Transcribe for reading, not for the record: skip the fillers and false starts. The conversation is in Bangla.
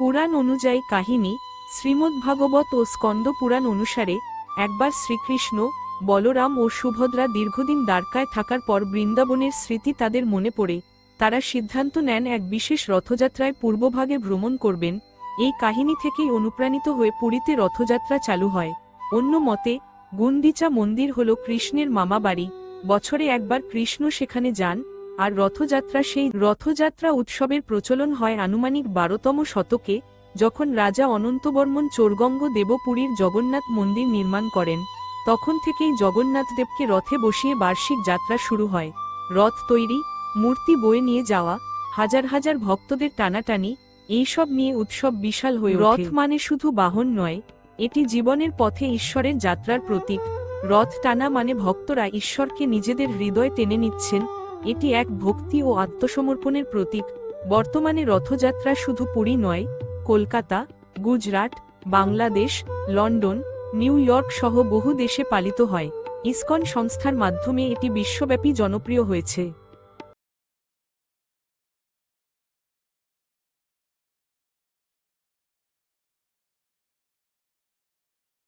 পুরাণ অনুযায়ী কাহিনী, শ্রীমদ্ভাগবত ও স্কন্দ পুরাণ অনুসারে একবার শ্রীকৃষ্ণ, বলরাম ও সুভদ্রা দীর্ঘদিন দ্বারকায় থাকার পর বৃন্দাবনের স্মৃতি তাদের মনে পড়ে তারা সিদ্ধান্ত নেন এক বিশেষ রথযাত্রায় পূর্বভাগে ভ্রমণ করবেন। এই কাহিনী থেকেই অনুপ্রাণিত হয়ে পুরীতে রথযাত্রা চালু হয়। অন্য মতে, গুন্ডিচা মন্দির হল কৃষ্ণের মামা বাড়ি, বছরে একবার কৃষ্ণ সেখানে যান, আর সেই রথযাত্রা উৎসবের প্রচলন হয় আনুমানিক 12তম শতকে, যখন রাজা অনন্তবর্মন চোরগঙ্গ দেব পুরীর জগন্নাথ মন্দির নির্মাণ করেন। তখন থেকেই জগন্নাথদেবকে রথে বসিয়ে বার্ষিক যাত্রা শুরু হয়। রথ তৈরি, মূর্তি বয়ে নিয়ে যাওয়া, হাজার হাজার ভক্তদের টানাটানি, এইসব নিয়ে উৎসব বিশাল হয়ে ওঠে। রথ মানে শুধু বাহন নয়, এটি জীবনের পথে ঈশ্বরের যাত্রার প্রতীক। রথ টানা মানে ভক্তরা ঈশ্বরকে নিজেদের হৃদয়ে টেনে নিচ্ছেন, এটি এক ভক্তি ও আত্মসমর্পণের প্রতীক। বর্তমানে রথযাত্রা শুধু পুরী নয়, Kolkata, Gujarat, Bangladesh, London, new York সহ বহু দেশে পালিত হয়। ইসকন সংস্থার মাধ্যমে এটি বিশ্বব্যাপী জনপ্রিয় হয়েছে।